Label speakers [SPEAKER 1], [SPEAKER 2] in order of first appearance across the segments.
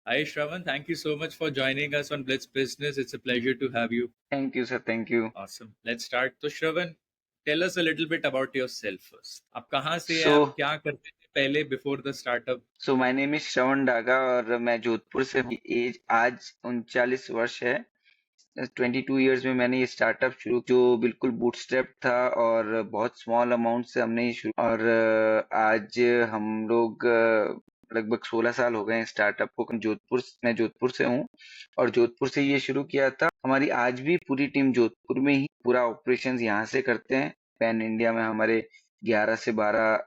[SPEAKER 1] Hi, Shravan. Thank you so much for joining us on Blitz Business. It's a pleasure to have you.
[SPEAKER 2] Thank you, sir. Thank you.
[SPEAKER 1] Awesome. Let's start. So, Shravan, tell us a little bit about yourself first. आप कहाँ से हैं? आप
[SPEAKER 2] So,
[SPEAKER 1] क्या करते थे पहले before the startup?
[SPEAKER 2] so my name is श्रवण डागा और मैं जोधपुर से हूँ। एज आज 39 वर्ष है। 22 इयर्स में मैंने ये स्टार्टअप शुरू जो बिल्कुल बूटस्ट्रैप था और बहुत स्मॉल अमाउंट से हमने ये शुरू और आज हम लोग लगभग 16 साल हो गए हैं स्टार्टअप को। मैं जोधपुर से हूँ और जोधपुर से ये शुरू किया था। हमारी आज भी पूरी टीम जोधपुर में ही पूरा ऑपरेशंस यहाँ से करते हैं। पैन इंडिया में हमारे 11 से 12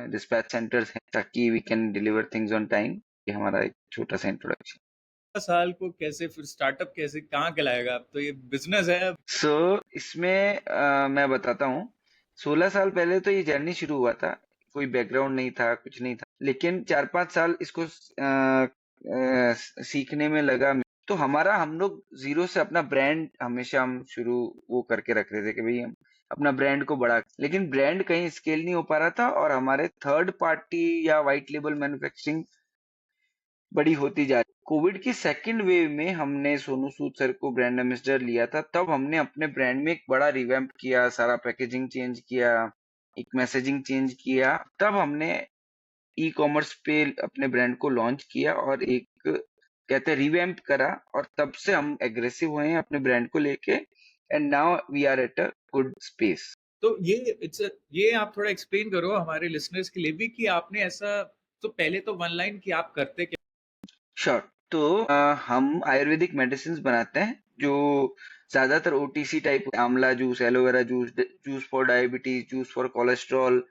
[SPEAKER 2] डिस्पैच सेंटर्स हैं ताकि we can deliver things on time. ये हमारा एक छोटा सा इंट्रोडक्शन।
[SPEAKER 1] साल को कैसे फिर स्टार्टअप कैसे कहाँ कहलाएगा? अब तो ये बिजनेस है अब।
[SPEAKER 2] सो इसमें मैं बताता हूँ। 16 साल पहले तो ये जर्नी शुरू हुआ था। कोई बैकग्राउंड नहीं था, कुछ नहीं था, लेकिन 4-5 साल इसको सीखने में लगा। तो हम लोग जीरो से अपना ब्रांड हमेशा हम शुरू वो करके रख रहे थे कि भाई हम अपना ब्रांड को बढ़ा, लेकिन ब्रांड कहीं स्केल नहीं हो पा रहा था और हमारे थर्ड पार्टी या वाइट लेबल मैन्युफैक्चरिंग बड़ी होती जा रही। कोविड की सेकंड वेव में हमने सोनू सूद सर को ब्रांड एम्बेसडर लिया था। तब हमने अपने ब्रांड में एक बड़ा रिवैम्प किया, सारा पैकेजिंग चेंज किया, एक मैसेजिंग चेंज किया। तब हमने ई कॉमर्स पे अपने ब्रांड को लॉन्च किया और एक कहते हैं रिवैम्प करा और तब से हम एग्रेसिव हुए हैं अपने ब्रांड को लेके and now we are at a good space.
[SPEAKER 1] तो ये आप थोड़ा एक्सप्लेन करो हमारे लिसनर्स के लिए भी कि आपने ऐसा तो पहले तो वन लाइन कि आप करते क्या?
[SPEAKER 2] श्योर। तो हम आयुर्वेदिक मेडिसिन बनाते हैं जो ज्यादातर ओटीसी टाइप, आंवला juice, aloe vera juice, juice for diabetes, juice for cholesterol.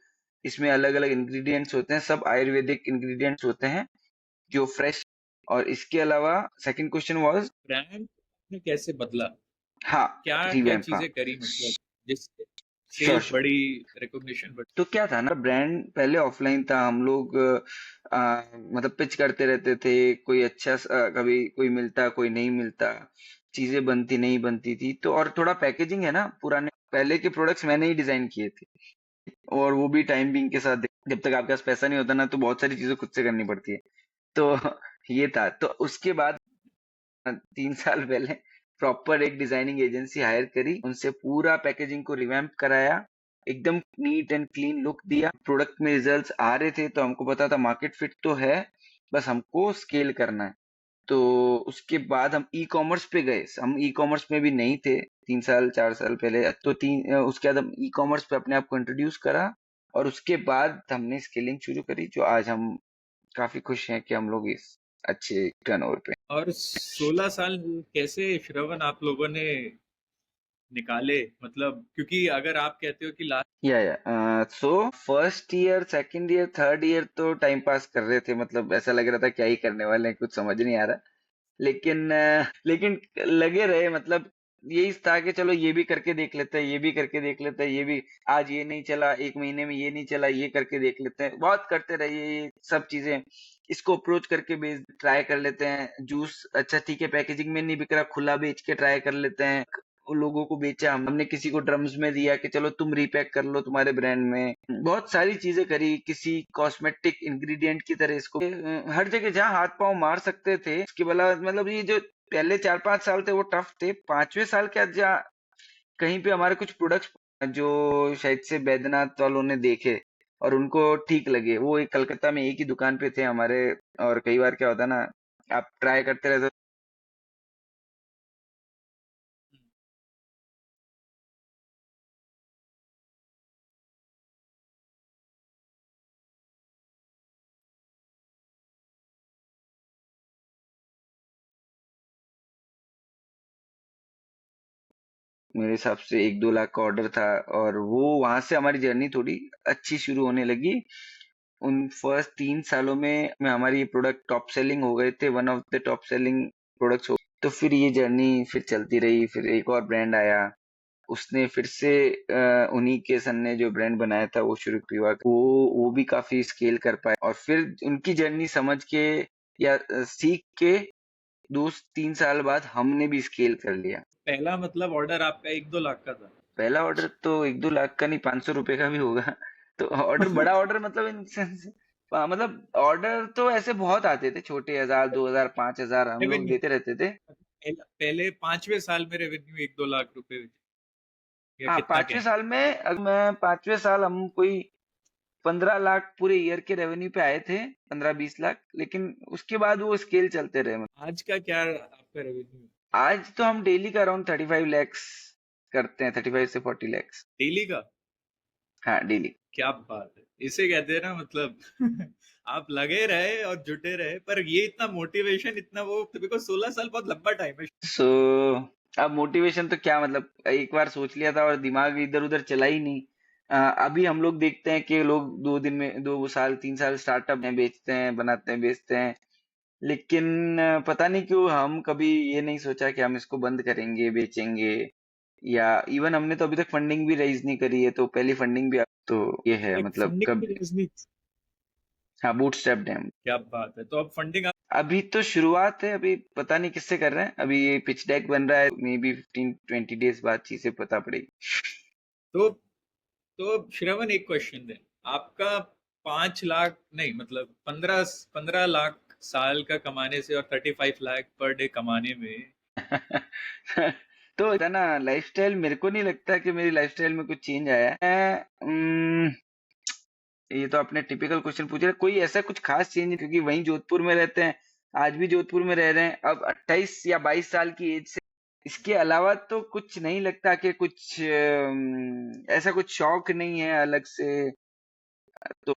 [SPEAKER 2] इसमें अलग अलग इंग्रेडिएंट्स होते हैं, सब आयुर्वेदिक इंग्रेडिएंट्स होते हैं जो फ्रेश। और इसके अलावा सेकंड क्वेश्चन वाज,
[SPEAKER 1] ब्रांड ने कैसे बदला?
[SPEAKER 2] हाँ,
[SPEAKER 1] क्या क्या
[SPEAKER 2] रिवैम्प, हाँ।
[SPEAKER 1] चीजें करी मतलब जिससे
[SPEAKER 2] श्योर
[SPEAKER 1] सेल्स
[SPEAKER 2] श्योर।
[SPEAKER 1] बढ़ी, रिकॉग्निशन बढ़ी?
[SPEAKER 2] तो क्या था ना, ब्रांड पहले ऑफलाइन था। हम लोग मतलब पिच करते रहते थे। कोई कभी कोई मिलता, कोई नहीं मिलता, चीजें बनती नहीं बनती थी। तो और थोड़ा पैकेजिंग है ना, पुराने पहले के प्रोडक्ट्स मैंने ही डिजाइन किए थे और वो भी टाइम बिंग के साथ। जब तक आपके पास पैसा नहीं होता ना, तो बहुत सारी चीजें खुद से करनी पड़ती है। तो ये था। तो उसके बाद 3 साल पहले प्रॉपर एक डिजाइनिंग एजेंसी हायर करी, उनसे पूरा पैकेजिंग को रिवैम्प कराया, एकदम नीट एंड क्लीन लुक दिया। प्रोडक्ट में रिजल्ट्स आ रहे थे तो हमको पता था मार्केट फिट तो है, बस हमको स्केल करना है। तो उसके बाद हम ई कॉमर्स पे गए। हम ई कॉमर्स में भी नहीं थे 3 साल 4 साल पहले। तो उसके बाद हम ई कॉमर्स पे अपने आप को इंट्रोड्यूस करा और उसके बाद हमने स्केलिंग शुरू करी, जो आज हम काफी खुश हैं कि हम लोग इस अच्छे टर्नओवर पे।
[SPEAKER 1] और 16 साल कैसे श्रवण आप लोगों ने निकाले? मतलब क्योंकि अगर आप कहते हो कि लास्ट
[SPEAKER 2] या so first year, second year, third year तो टाइम पास कर रहे थे। मतलब ऐसा लग रहा था क्या ही करने वाले हैं, कुछ समझ नहीं आ रहा। लेकिन लगे रहे। मतलब यही था कि चलो ये भी करके देख लेते हैं, ये भी करके देख लेते हैं, ये भी। आज ये नहीं चला, एक महीने में ये नहीं चला, ये करके देख लेते हैं। बहुत करते रहिए ये सब चीजें। इसको अप्रोच करके बेच ट्राई कर लेते हैं। जूस अच्छा ठीक है, पैकेजिंग में नहीं बिक रहा, खुला बेच के ट्राई कर लेते हैं। उन लोगों को बेचा, हमने किसी को ड्रम्स में दिया कि चलो तुम रीपैक कर लो तुम्हारे ब्रांड में। बहुत सारी चीजें करी, किसी कॉस्मेटिक इंग्रेडिएंट की तरह इसको हर जगह जहां हाथ पांव मार सकते थे इसके बला। मतलब ये जो पहले 4-5 साल थे वो टफ थे। 5वें साल के आज जहाँ कहीं पे हमारे कुछ प्रोडक्ट्स जो शायद से बैद्यनाथ वालों ने देखे और उनको ठीक लगे, वो एक कलकत्ता में एक ही दुकान पे थे हमारे। और कई बार क्या होता है ना, आप ट्राई करते रहते हो। मेरे हिसाब से 1-2 लाख का ऑर्डर था और वो वहां से हमारी जर्नी थोड़ी अच्छी शुरू होने लगी। उन फर्स्ट 3 सालों में हमारी ये प्रोडक्ट टॉप सेलिंग हो गए थे, one of the top selling products हो। तो फिर ये जर्नी फिर चलती रही। फिर एक और ब्रांड आया, उसने फिर से उन्हीं के सन ने जो ब्रांड बनाया था वो शुरू किया। वो भी काफी स्केल कर पाए और फिर उनकी जर्नी समझ के या सीख के 2-3 साल बाद हमने भी स्केल कर लिया।
[SPEAKER 1] पहला मतलब ऑर्डर आपका 1-2 लाख का था?
[SPEAKER 2] पहला ऑर्डर तो 1-2 लाख का नहीं, 500 रुपए का भी होगा। तो ऑर्डर, बड़ा ऑर्डर मतलब इन सेंस मतलब ऑर्डर तो ऐसे बहुत आते थे, छोटे 1000 2000 5000 हम लोग
[SPEAKER 1] रेवेन्यू
[SPEAKER 2] देते रहते थे।
[SPEAKER 1] पहले 5वें साल में रेवेन्यू 1-2 लाख रुपए या
[SPEAKER 2] हाँ,
[SPEAKER 1] कितना
[SPEAKER 2] पांचवें
[SPEAKER 1] क्या?
[SPEAKER 2] साल में, अगर मैं पांचवें साल हम कोई 15 लाख पूरे ईयर के रेवेन्यू पे आए थे, 15 20 लाख, लेकिन उसके बाद वो स्केल चलते रहे।
[SPEAKER 1] आज का क्या आपका रेवेन्यू?
[SPEAKER 2] आज तो हम डेली का अराउंड 35 लैक्स करते हैं, 35 से 40 लैक्स।
[SPEAKER 1] डेली का?
[SPEAKER 2] हाँ, डेली।
[SPEAKER 1] क्या बात है, इसे कहते हैं ना मतलब आप लगे रहे और जुटे रहे, पर ये इतना मोटिवेशन, इतना वो, बिकॉज 16 साल बहुत लंबा टाइम है।
[SPEAKER 2] सो अब मोटिवेशन तो क्या, मतलब एक बार सोच लिया था और दिमाग इधर उधर चला ही नहीं। अभी हम लोग देखते हैं कि लोग 2 दिन में 2 साल 3 साल स्टार्टअप में बेचते हैं, बनाते हैं, बेचते हैं, लेकिन पता नहीं क्यों हम कभी ये नहीं सोचा कि हम इसको बंद करेंगे, बेचेंगे, या इवन हमने तो अभी तक फंडिंग भी रेज नहीं करी है, तो पहली फंडिंग भी तो ये है,
[SPEAKER 1] एक
[SPEAKER 2] मतलब
[SPEAKER 1] फंडिंग
[SPEAKER 2] कब।
[SPEAKER 1] की बिजनेस।
[SPEAKER 2] हाँ, बूटस्ट्रैप्ड है हम।
[SPEAKER 1] क्या बात है, तो अब फंडिंग आप।
[SPEAKER 2] अभी तो शुरुआत है, अभी पता नहीं किससे कर रहे हैं, अभी ये पिच डेक बन रहा है, मे बी 15 20 डेज बाद चीजें पता पड़ेगी।
[SPEAKER 1] तो श्रवण, एक क्वेश्चन दे, आपका 5 लाख नहीं, मतलब 15 15 लाख साल का कमाने से और 35 लाख पर डे कमाने में।
[SPEAKER 2] तो है ना, लाइफस्टाइल मेरे को नहीं लगता कि मेरी लाइफस्टाइल में कुछ चेंज आया है। ये तो आपने टिपिकल क्वेश्चन पूछा, कोई ऐसा कुछ खास चेंज नहीं, क्योंकि वहीं जोधपुर में रहते हैं, आज भी जोधपुर में रह रहे हैं, अब 28 या 22 साल की एज से। इसके अलावा तो कुछ नहीं लगता कि कुछ ऐसा कुछ शौक नहीं है अलग से। तो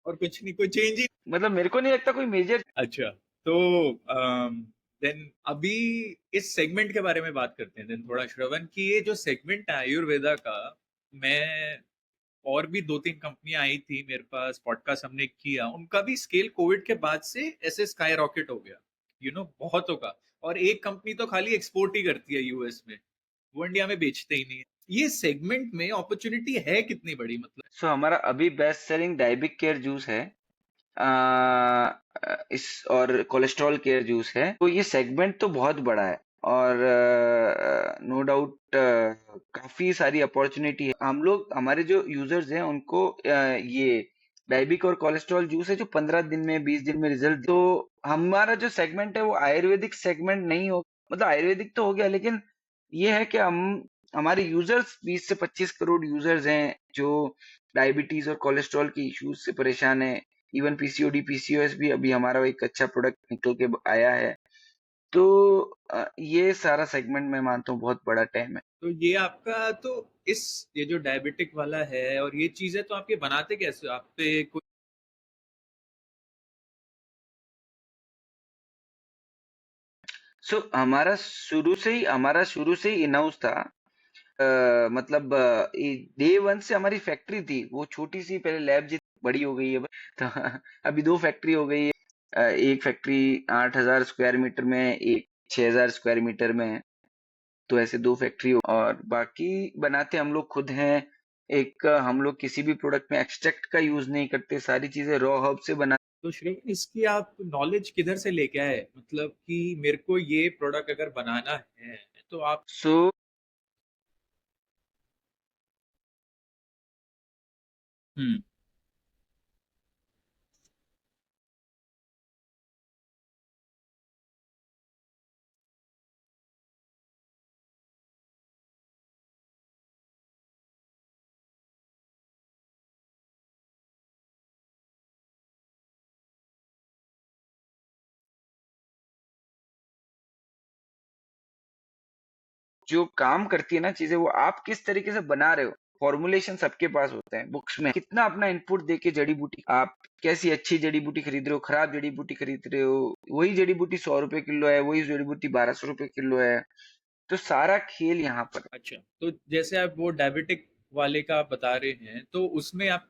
[SPEAKER 1] और कुछ नहीं, कोई चेंज ही।
[SPEAKER 2] मतलब मेरे को नहीं लगता कोई मेजर।
[SPEAKER 1] अच्छा, तो देन अभी इस सेगमेंट के बारे में बात करते हैं देन थोड़ा, श्रवण, कि ये जो सेगमेंट है आयुर्वेदा का, मैं और भी 2-3 कंपनियां आई थी मेरे पास, पॉडकास्ट हमने किया, उनका भी स्केल कोविड के बाद से ऐसे स्काई रॉकेट हो गया, बहुतों का। और एक कंपनी तो खाली एक्सपोर्ट ही करती है यूएस में, वो इंडिया में बेचते ही नहीं है। ये सेगमेंट में अपॉर्चुनिटी है कितनी बड़ी, मतलब?
[SPEAKER 2] सो हमारा अभी बेस्ट सेलिंग डायबिक केयर जूस है, इस और कोलेस्ट्रॉल केयर जूस है, तो ये सेगमेंट तो बहुत बड़ा है, और नो डाउट काफी सारी अपॉर्चुनिटी है। हम लोग, हमारे जो यूजर्स हैं उनको ये डायबिक और कोलेस्ट्रॉल जूस है जो 15 दिन में 20 दिन में रिजल्ट। तो हमारा जो सेगमेंट है वो आयुर्वेदिक सेगमेंट नहीं हो, मतलब आयुर्वेदिक तो हो गया, लेकिन ये है कि हम, हमारे यूजर्स 20 से 25 करोड़ यूजर्स हैं जो डायबिटीज और कोलेस्ट्रॉल के इश्यूज से परेशान है। इवन पीसीओडी पीसीओएस भी अभी हमारा एक अच्छा प्रोडक्ट निकल के आया है। तो ये सारा सेगमेंट मैं मानता हूँ बहुत बड़ा टाइम है।
[SPEAKER 1] तो ये आपका तो, इस ये जो डायबिटिक वाला है और ये चीजें, तो आप ये बनाते कैसे हो? आप पे कोई।
[SPEAKER 2] हमारा शुरू से ही इन हाउस था। मतलब डे वन से हमारी फैक्ट्री थी, वो छोटी सी, पहले लैब जितनी बड़ी हो गई है तो अभी 2 फैक्ट्री हो गई है। एक फैक्ट्री 8000 स्क्वायर मीटर में, एक 6000 स्क्वायर मीटर में है। तो ऐसे 2 फैक्ट्री, और बाकी बनाते हम लोग खुद हैं। एक हम लोग किसी भी प्रोडक्ट में एक्सट्रैक्ट का यूज नहीं करते, सारी चीजें रॉ हर्ब से बना।
[SPEAKER 1] तो श्रेय, इसकी आप नॉलेज किधर से लेके आए, मतलब कि मेरे को ये प्रोडक्ट अगर बनाना है, तो आप।
[SPEAKER 2] सो
[SPEAKER 1] हम्म।
[SPEAKER 2] जो काम करती है ना चीजें, वो आप किस तरीके से बना रहे हो, फॉर्मुलेशन सबके पास होते हैं बुक्स में, कितना अपना इनपुट देके जड़ी बूटी, आप कैसी अच्छी जड़ी बूटी खरीद रहे हो, खराब जड़ी बूटी खरीद रहे हो, वही जड़ी बूटी 100 रुपए किलो है, वही जड़ी बूटी 1200 रुपए किलो है। तो सारा खेल यहाँ पर।
[SPEAKER 1] अच्छा, तो जैसे आप वो डायबिटिक वाले का आप बता रहे हैं, तो उसमें आप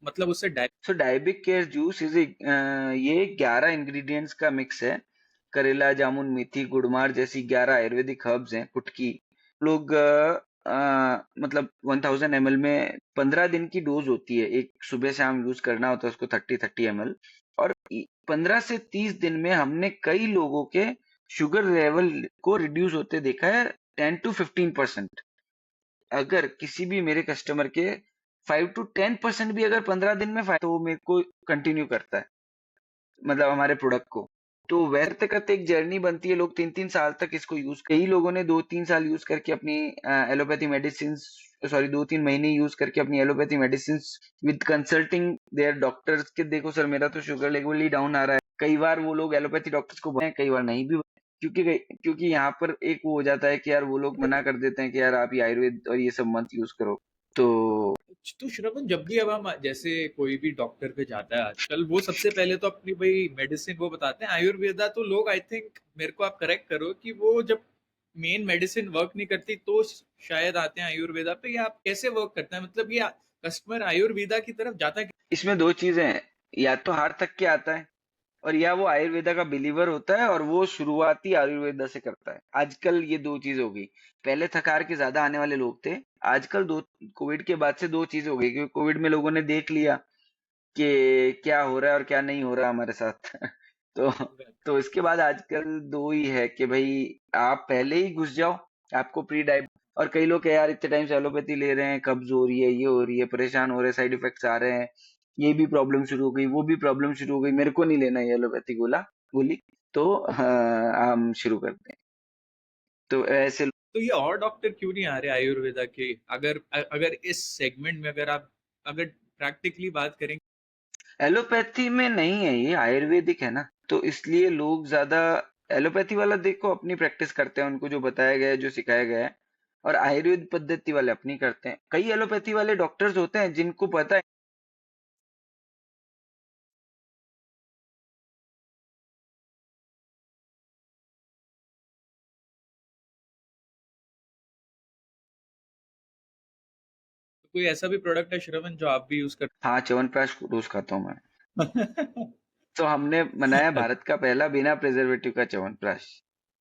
[SPEAKER 1] मतलब उससे
[SPEAKER 2] सो डायबिक केयर जूस इज ये 11 इंग्रेडिएंट्स का मिक्स है। करेला, जामुन, मेथी, गुड़मार जैसी 11 आयुर्वेदिक हर्ब्स हैं, कुटकी। लोग मतलब 1000 ml में 15 दिन की डोज होती है, एक सुबह शाम यूज करना होता है उसको, 30 30 ml। और 15 से 30 दिन में हमने कई लोगों के शुगर लेवल को रिड्यूस होते देखा है, 10 to 15%। अगर किसी भी मेरे कस्टमर के 5 to 10% भी अगर 15 दिन में फायदा, तो वो मेरे को कंटिन्यू करता है, मतलब हमारे प्रोडक्ट को। तो वैसे करते एक जर्नी बनती है, लोग 3-3 साल तक इसको यूज, कई लोगों ने 2-3 साल यूज करके अपनी एलोपैथी मेडिसिन, सॉरी 2-3 महीने यूज करके अपनी allopathy medicine with consulting their doctors के, देखो सर मेरा तो शुगर लेवल ही डाउन आ रहा है, कई बार वो लोग एलोपैथी डॉक्टर्स को बोलते हैं, कई बार नहीं भी, क्योंकि यहाँ पर एक वो हो जाता है कि यार वो लोग मना कर देते हैं कि यार आप ये आयुर्वेद और ये सब मत यूज करो। तो
[SPEAKER 1] तो श्रवण, जब भी अब हम जैसे कोई भी डॉक्टर पे जाता है आजकल, वो सबसे पहले तो अपनी भाई मेडिसिन वो बताते हैं आयुर्वेदा। तो लोग, आई थिंक, मेरे को आप करेक्ट करो, कि वो जब मेन मेडिसिन वर्क नहीं करती तो शायद आते हैं आयुर्वेदा पे। या आप कैसे वर्क करता है, मतलब ये कस्टमर आयुर्वेदा की तरफ जाता है?
[SPEAKER 2] इसमें दो चीजें हैं, या तो हार थक के आता है, और या वो आयुर्वेदा का बिलीवर होता है और वो शुरुआती आयुर्वेदा से करता है। आजकल ये दो चीज हो गई, पहले थकार के ज्यादा आने वाले लोग थे, आजकल दो, कोविड के बाद से दो चीज हो गई, क्योंकि कोविड में लोगों ने देख लिया कि क्या हो रहा है और क्या नहीं हो रहा हमारे साथ तो तो इसके बाद आजकल दो ही है कि भाई आप पहले ही घुस जाओ, आपको प्री डायब, और कई लोग यार इतने टाइम से एलोपैथी ले रहे हैं, कब्ज हो रही है, ये हो रही है, परेशान हो रहे हैं, साइड इफेक्ट्स आ रहे हैं, ये भी प्रॉब्लम शुरू हो गई, वो भी प्रॉब्लम शुरू हो गई, मेरे को नहीं लेना ये एलोपैथी गोली, तो हम शुरू करते हैं। तो ऐसे
[SPEAKER 1] तो ये और डॉक्टर क्यों नहीं आ रहे आयुर्वेदा के? अगर अगर इस सेगमेंट में अगर आप अगर प्रैक्टिकली बात करें।
[SPEAKER 2] एलोपैथी में नहीं है, ये आयुर्वेदिक है ना, तो इसलिए लोग ज्यादा एलोपैथी वाला देखो अपनी प्रैक्टिस करते हैं, उनको जो बताया गया है, जो सिखाया गया है, और आयुर्वेद पद्धति वाले अपनी करते हैं। कई एलोपैथी वाले डॉक्टर्स होते हैं जिनको पता है,
[SPEAKER 1] तो कोई ऐसा भी प्रोडक्ट है श्रवण जो आप भी यूज
[SPEAKER 2] हाँ च्यवनप्राश रोज खाता हूँ मैं।
[SPEAKER 1] करते?
[SPEAKER 2] तो हमने बनाया भारत का पहला बिना प्रिजर्वेटिव का च्यवनप्राश,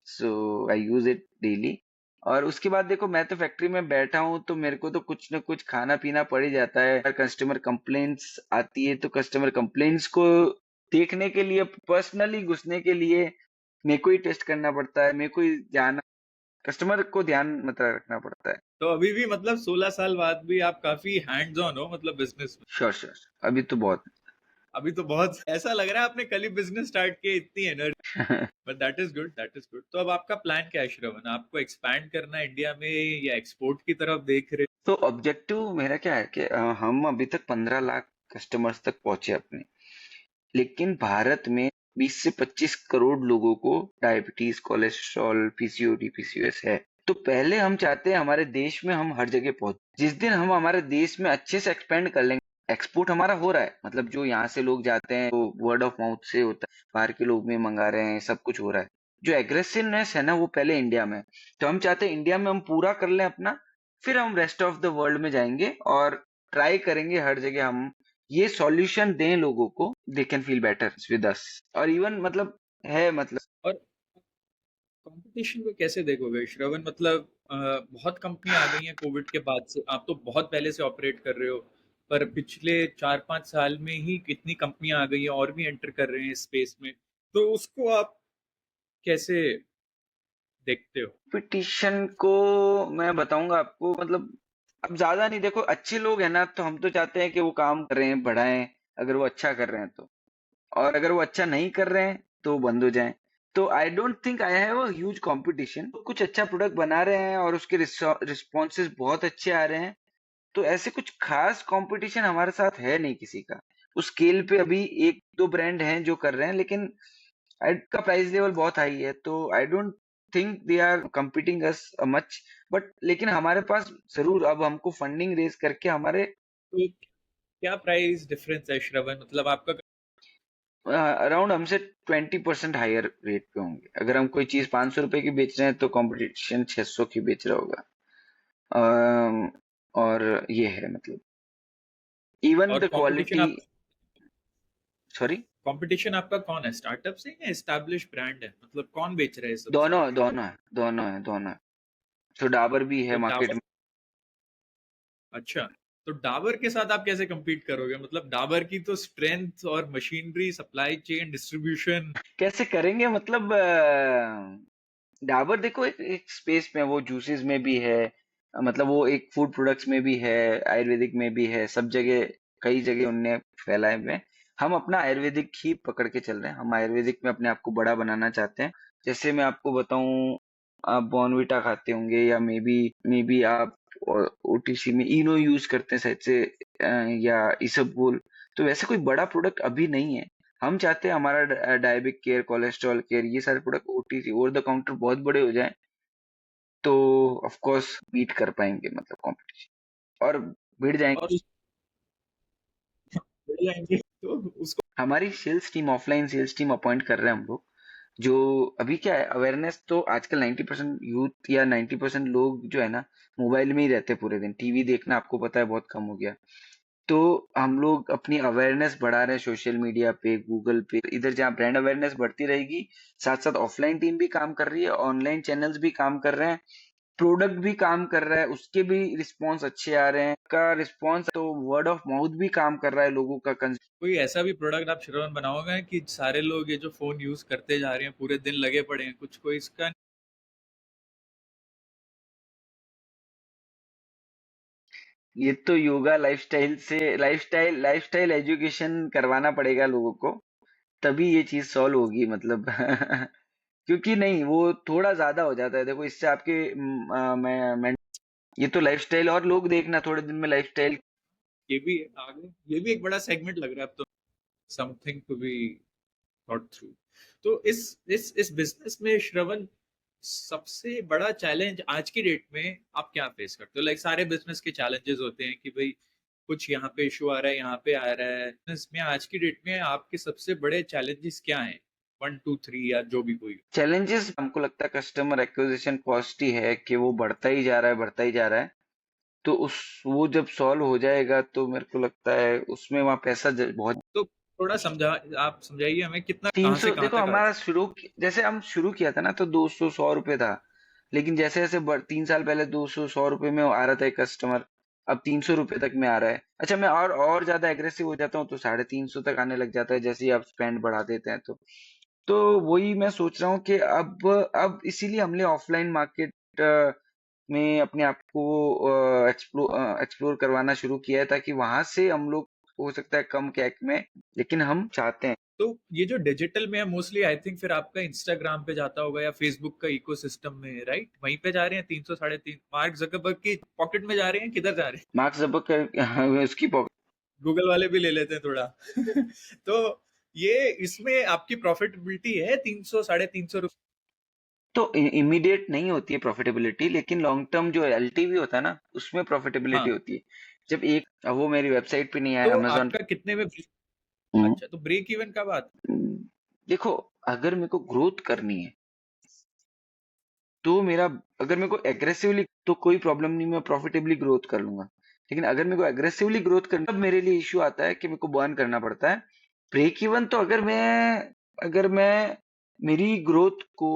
[SPEAKER 2] सो आई यूज इट डेली। और उसके बाद देखो मैं तो फैक्ट्री में बैठा हूँ, तो मेरे को तो कुछ ना कुछ खाना पीना पड़ ही जाता है। अगर कस्टमर कंप्लेंट्स आती है तो कस्टमर कंप्लेंट्स को देखने के लिए, पर्सनली घुसने के लिए मेरे को ही टेस्ट करना पड़ता है, मेरे को ही जाना, कस्टमर को ध्यान मतलब रखना पड़ता है।
[SPEAKER 1] तो अभी भी, मतलब 16 साल बाद भी आप काफी हैंड्स ऑन हो, मतलब बिजनेस में।
[SPEAKER 2] श्योर श्योर, अभी तो बहुत
[SPEAKER 1] अभी तो बहुत ऐसा लग रहा है आपने कल ही बिजनेस स्टार्ट किया, इतनी energy. But that is good, that is good. तो अब आपका प्लान क्या है श्रवण? आपको एक्सपैंड करना है इंडिया में, या एक्सपोर्ट की तरफ देख रहे
[SPEAKER 2] तो ऑब्जेक्टिव मेरा क्या है कि हम अभी तक 15 लाख कस्टमर्स तक पहुंचे अपने, लेकिन भारत में 20 से 25 करोड़ लोगों को डायबिटीज, कोलेस्ट्रॉल, पीसीओडी, पीसीओएस है। तो पहले हम चाहते हैं हमारे देश में हम हर जगह पहुंच, जिस दिन हम हमारे देश में अच्छे से एक्सपेंड कर लेंगे, एक्सपोर्ट हमारा हो रहा है, मतलब जो यहाँ से लोग जाते हैं तो वर्ड ऑफ माउथ से होता है, बाहर के लोग भी मंगा रहे हैं, सब कुछ हो रहा है। जो एग्रेसिवनेस है ना वो पहले इंडिया में है। तो हम चाहते हैं इंडिया में हम पूरा कर लें अपना, फिर हम रेस्ट ऑफ द वर्ल्ड में जाएंगे और ट्राई करेंगे हर जगह हम ये सॉल्यूशन दें लोगों को, they can feel better with us. और इवन मतलब है मतलब
[SPEAKER 1] हो? और कंपटीशन को कैसे देखोगे श्रवण? मतलब बहुत कंपनी आ गई हैं कोविड के बाद से। आप तो बहुत पहले से ऑपरेट कर रहे हो, पर पिछले 4-5 साल में ही कितनी कंपनियां आ गई हैं और भी एंटर कर रहे हैं इस स्पेस में। तो उसको आप कैसे देखते हो?
[SPEAKER 2] कंपटीशन को मैं बताऊंगा आपको, मतलब अब ज्यादा नहीं, देखो अच्छे लोग हैं ना, तो हम तो चाहते हैं कि वो काम कर रहे हैं बढ़ाएं, अगर वो अच्छा कर रहे हैं तो, और अगर वो अच्छा नहीं कर रहे हैं तो वो बंद हो जाएं। तो I don't think I have a huge competition, कुछ अच्छा प्रोडक्ट बना रहे हैं और उसके रिस्पॉन्सेज बहुत अच्छे आ रहे हैं, तो ऐसे कुछ खास कंपटीशन हमारे साथ है नहीं किसी का। उस स्केल पे अभी एक दो ब्रांड हैं जो कर रहे हैं, लेकिन का प्राइस लेवल बहुत हाई है, तो I don't think they are competing us much. But लेकिन हमारे पास जरूर अब हमको फंडिंग रेज करके हमारे
[SPEAKER 1] तो क्या प्राइस डिफरेंस है श्रवण, मतलब आपका?
[SPEAKER 2] अराउंड हमसे 20% हायर रेट पे होंगे। अगर हम कोई चीज 500 रुपए की बेच रहे हैं तो कंपटीशन 600 की बेच रहा होगा। अम, और ये है मतलब इवन
[SPEAKER 1] और
[SPEAKER 2] द
[SPEAKER 1] कंपटीशन
[SPEAKER 2] क्वालिटी।
[SPEAKER 1] आप
[SPEAKER 2] सॉरी,
[SPEAKER 1] कंपटीशन आपका कौन है? स्टार्टअप से या एस्टैब्लिश ब्रांड है? मतलब कौन बेच रहा है सबसे?
[SPEAKER 2] दोनों दोनों है, दोनों है, दोनों है। तो डाबर भी है
[SPEAKER 1] तो
[SPEAKER 2] मार्केट
[SPEAKER 1] डाबर,
[SPEAKER 2] में।
[SPEAKER 1] अच्छा, तो डाबर के साथ आप कैसे compete करोगे? मतलब डाबर की तो स्ट्रेंथ और मशीनरी, सप्लाई चेन, डिस्ट्रीब्यूशन।
[SPEAKER 2] कैसे करेंगे मतलब डाबर देखो एक स्पेस में है, वो जूसेस में भी है, मतलब वो एक फूड प्रोडक्ट्स में भी है, आयुर्वेदिक में भी है, सब जगह कई जगह उनने फैलाए हुए हैं। हम अपना आयुर्वेदिक ही पकड़ के चल रहे हैं, हम आयुर्वेदिक में अपने आप को बड़ा बनाना चाहते हैं। जैसे मैं आपको बताऊं, आप बॉर्नविटा खाते होंगे, या मे बी आप ओटीसी में इनो यूज करते हैं शायद से, या इसबगोल। तो वैसे कोई बड़ा प्रोडक्ट अभी नहीं है। हम चाहते हैं हमारा डायबिक केयर, कोलेस्ट्रॉल केयर, ये सारे product OTC over the counter बहुत बड़े हो जाएं, तो ऑफ कोर्स बीट कर पाएंगे, मतलब कंपटीशन, और भिड़ जाएंगे।
[SPEAKER 1] और उस बढ़ जाएंगे तो उसको
[SPEAKER 2] हमारी sales team, offline sales team appoint कर रहे हैं हम लोग, जो अभी क्या है, अवेयरनेस तो आजकल 90% यूथ या 90% लोग जो है ना, मोबाइल में ही रहते हैं पूरे दिन, टीवी देखना आपको पता है बहुत कम हो गया। तो हम लोग अपनी अवेयरनेस बढ़ा रहे हैं सोशल मीडिया पे, गूगल पे, इधर जहाँ ब्रांड अवेयरनेस बढ़ती रहेगी, साथ साथ ऑफलाइन टीम भी काम कर रही है, ऑनलाइन चैनल्स भी काम कर रहे हैं, प्रोडक्ट भी काम कर रहा है, उसके भी रिस्पॉन्स अच्छे आ रहे हैं, का रिस्पॉन्स तो वर्ड ऑफ माउथ भी काम कर रहा है, लोगों का
[SPEAKER 1] कोई ऐसा भी प्रोडक्ट आप श्रवण बनाओगे कि सारे लोग ये जो फोन यूज करते जा रहे हैं पूरे दिन लगे पड़े हैं, कुछ कोई इसका
[SPEAKER 2] ये तो योगा लाइफस्टाइल से, लाइफस्टाइल एजुकेशन करवाना पड़ेगा लोगों को, तभी ये चीज सॉल्व होगी, मतलब क्योंकि नहीं, वो थोड़ा ज्यादा हो जाता है, देखो इससे आपके मैं ये तो लाइफस्टाइल, और लोग देखना थोड़े दिन में लाइफस्टाइल।
[SPEAKER 1] ये भी आगे ये भी एक बड़ा सेगमेंट लग रहा है अब तो, something to be thought through. तो इस बिजनेस में श्रवण सबसे बड़ा चैलेंज आज की डेट में आप क्या फेस करते हो? लाइक सारे बिजनेस के चैलेंजेस होते हैं कि भाई कुछ यहाँ पे इशू आ रहा है, यहाँ पे आ रहा है। बिजनेस में आज की डेट में आपके सबसे बड़े चैलेंजेस क्या हैं? 1 2 3 या जो भी कोई।
[SPEAKER 2] चैलेंजेस हमको लगता है कस्टमर एक्विजिशन कॉस्ट ही है, कि वो बढ़ता ही जा रहा है, बढ़ता ही जा रहा है। तो उस वो जब सॉल्व हो जाएगा तो मेरे को लगता है उसमें वहाँ पैसा बहुत।
[SPEAKER 1] तो थोड़ा समझा, आप समझाइए हमें कितना,
[SPEAKER 2] तीन
[SPEAKER 1] कहाँ
[SPEAKER 2] सौ
[SPEAKER 1] से कहाँ
[SPEAKER 2] देखो,
[SPEAKER 1] तक आ
[SPEAKER 2] हमारा
[SPEAKER 1] चुका
[SPEAKER 2] जैसे हम शुरू किया था ना, तो 200 100 रुपए था, लेकिन जैसे जैसे 3 साल पहले 200 100 रुपए में आ रहा था एक कस्टमर, अब 300 रुपए तक में आ रहा है। अच्छा, मैं और ज्यादा एग्रेसिव हो जाता हूँ तो 350 तक आने लग जाता है, जैसे ही आप स्पेंड बढ़ा देते हैं तो वही मैं सोच रहा हूँ कि अब इसीलिए हमने ऑफलाइन मार्केट में अपने आप को एक्सप्लोर करवाना शुरू किया है, ताकि वहां से हम लोग, हो सकता है कम कैक में, लेकिन हम चाहते हैं।
[SPEAKER 1] तो ये जो डिजिटल में है मोस्टली, आई थिंक फिर आपका इंस्टाग्राम पे जाता होगा या फेसबुक का इकोसिस्टम में, राइट? वहीं पे जा रहे हैं 300 350 मार्क जकरबर्ग की पॉकेट में जा रहे हैं, किधर जा रहे हैं?
[SPEAKER 2] मार्क जबरबर्ग उसकी
[SPEAKER 1] गूगल वाले भी ले लेते हैं थोड़ा तो ये इसमें आपकी प्रॉफिटेबिलिटी है 300 350 रुपए?
[SPEAKER 2] तो इमीडिएट नहीं होती है प्रॉफिटेबिलिटी, लेकिन लॉन्ग टर्म जो एलटीवी होता है ना, उसमें प्रॉफिटेबिलिटी
[SPEAKER 1] हाँ।
[SPEAKER 2] होती है। जब एक, अब वो मेरी वेबसाइट पे नहीं है,
[SPEAKER 1] तो
[SPEAKER 2] अमेजोन।
[SPEAKER 1] आपका कितने में अच्छा, तो ब्रेक इवन कब आता
[SPEAKER 2] देखो, अगर मेरे को ग्रोथ करनी है तो मेरा, अगर मेरे को एग्रेसिवली, तो कोई प्रॉब्लम नहीं, मैं प्रॉफिटेबली ग्रोथ कर लूंगा। लेकिन अगर मेरे को एग्रेसिवली ग्रोथ करना, तब मेरे लिए इश्यू आता है कि मेरे को बर्न करना पड़ता है। ब्रेक इवन तो अगर मैं मेरी ग्रोथ को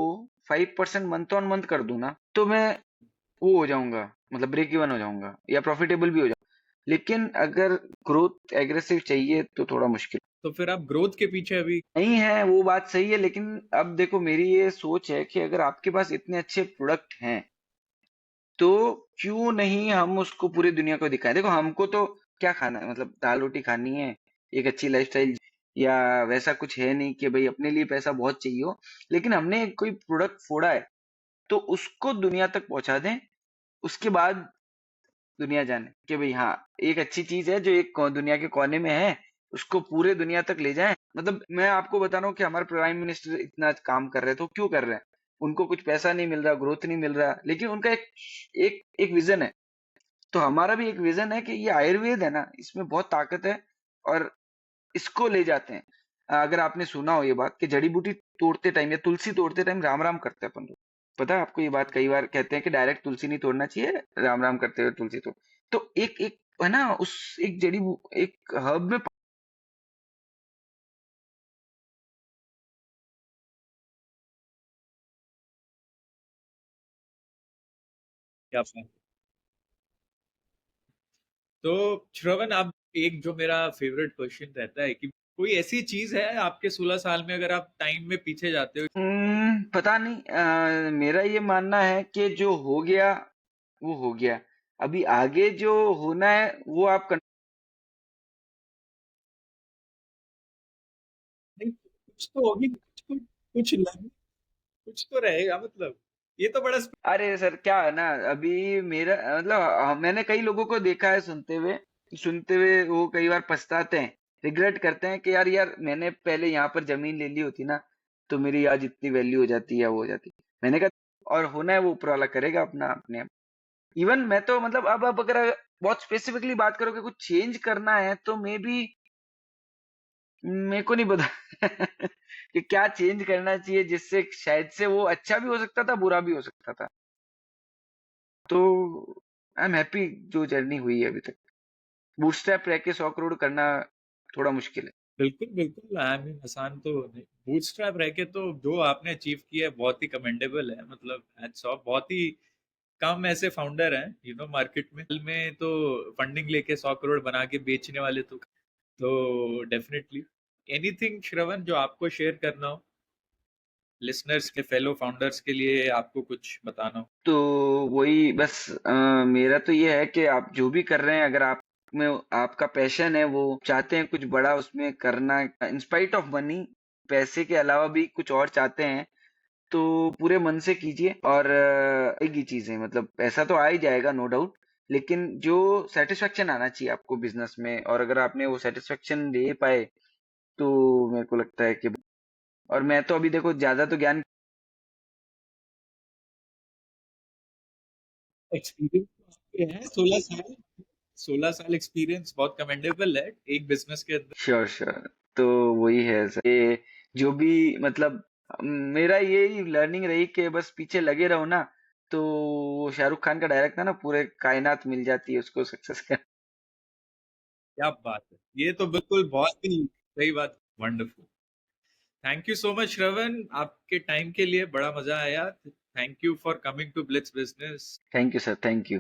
[SPEAKER 2] 5% मंथ ऑन मंथ कर दूं ना, तो मैं वो हो जाऊंगा, मतलब ब्रेक इवन हो जाऊंगा या प्रॉफिटेबल भी हो जाऊंगा। लेकिन अगर ग्रोथ एग्रेसिव चाहिए तो थोड़ा मुश्किल
[SPEAKER 1] तो फिर आप ग्रोथ के पीछे अभी?
[SPEAKER 2] नहीं है, वो बात सही है, लेकिन अब देखो, मेरी ये सोच है कि अगर आपके पास इतने अच्छे प्रोडक्ट हैं, तो क्यों नहीं हम उसको पूरी दुनिया को दिखाएं। देखो, हमको तो क्या खाना है, मतलब दाल रोटी खानी है, एक अच्छी लाइफस्टाइल, या वैसा कुछ है नहीं कि भाई अपने लिए पैसा बहुत चाहिए हो। लेकिन हमने कोई प्रोडक्ट फोड़ा है, तो उसको दुनिया तक पहुंचा दें, उसके बाद दुनिया जाने कि भाई हाँ, एक अच्छी चीज है जो एक दुनिया के कोने में है, उसको पूरे दुनिया तक ले जाएं। मतलब मैं आपको बता रहा हूँ कि हमारे प्राइम मिनिस्टर इतना काम कर रहे हैं, तो क्यों कर रहे हैं? उनको कुछ पैसा नहीं मिल रहा, ग्रोथ नहीं मिल रहा, लेकिन उनका एक एक एक विजन है। तो हमारा भी एक विजन है कि ये आयुर्वेद है ना, इसमें बहुत ताकत है, और इसको ले जाते हैं। अगर आपने सुना हो ये बात कि जड़ी बूटी तोड़ते टाइम या तुलसी तोड़ते टाइम राम राम करते हैं अपन लोग, पता है आपको ये बात? कई बार कहते हैं कि डायरेक्ट तुलसी नहीं तोड़ना चाहिए, राम राम करते हुए तुलसी तोड़। तो एक एक है ना, उस एक एक हर्ब में
[SPEAKER 1] क्या तो श्रवण, अब एक जो मेरा फेवरेट क्वेश्चन रहता है कि कोई ऐसी चीज है आपके 16 साल में, अगर आप टाइम में पीछे जाते हो?
[SPEAKER 2] पता नहीं, मेरा ये मानना है कि जो हो गया वो हो गया। अभी आगे जो होना है वो आप
[SPEAKER 1] नहीं, कुछ तो होगी, कुछ तो रहेगा मतलब। ये तो बड़ा
[SPEAKER 2] अरे सर क्या है ना, अभी मेरा मतलब मैंने कई लोगों को देखा है सुनते हुए वो कई बार पछताते हैं, रिग्रेट करते हैं कि यार यार मैंने पहले यहाँ पर जमीन ले ली होती ना, तो मेरी आज इतनी वैल्यू हो जाती है, वो हो जाती। मैंने कहा और होना है वो ऊपर वाला करेगा अपना अपने आप। इवन मैं तो मतलब अब अगर बहुत स्पेसिफिकली बात करो कि कुछ चेंज करना है तो मे बी मेरे को नहीं पता कि क्या चेंज करना चाहिए जिससे शायद से वो अच्छा भी हो सकता था, बुरा भी हो सकता था। तो आई एम हैप्पी जो जर्नी हुई है अभी तक। बूटस्ट्रैप रह के 100 करोड़ करना थोड़ा मुश्किल है।
[SPEAKER 1] बिल्कुल बिल्कुल, आई मीन आसान तो नहीं। बूटस्ट्रैप रह के तो जो आपने अचीव किया है बहुत ही कमेंडेबल है, मतलब हैट्स ऑफ। बहुत ही कम ऐसे फाउंडर हैं मार्केट में तो फंडिंग लेके 100 करोड़ बना के बेचने वाले। तो डेफिनेटली एनीथिंग श्रवण जो आपको शेयर करना हो लिसनर्स के, फेलो फाउंडर्स के लिए, आपको कुछ बताना हो।
[SPEAKER 2] तो वही बस मेरा तो ये है कि आप जो भी कर रहे हैं, अगर आप में आपका पैशन है, वो चाहते हैं कुछ बड़ा उसमें करना, इंस्पाइट ऑफ मनी, पैसे के अलावा भी कुछ और चाहते हैं, तो पूरे मन से कीजिए। और एक ही चीज है, मतलब पैसा तो आ ही जाएगा नो डाउट, लेकिन जो सेटिस्फेक्शन आना चाहिए आपको बिजनेस में, और अगर आपने वो सेटिस्फेक्शन ले पाए तो मेरे को लगता है कि, और मैं तो अभी देखो ज्यादा तो ज्ञान।
[SPEAKER 1] एक्सपीरियंस है 16 साल, 16 साल एक्सपीरियंस बहुत कमेंडेबल है एक बिजनेस के अंदर।
[SPEAKER 2] Sure sure. तो वही है सर, ये जो भी मतलब मेरा यही लर्निंग रही कि बस पीछे लगे रहो ना, तो वो शाहरुख खान का डायरेक्ट था ना, पूरे कायनात मिल जाती है उसको सक्सेस का।
[SPEAKER 1] क्या बात है, ये तो बिल्कुल बहुत ही सही बात। Wonderful. Thank you so much Shravan, आपके टाइम के लिए बड़ा मजा आया। Thank you for coming to Blitz business.
[SPEAKER 2] Thank you sir, thank you.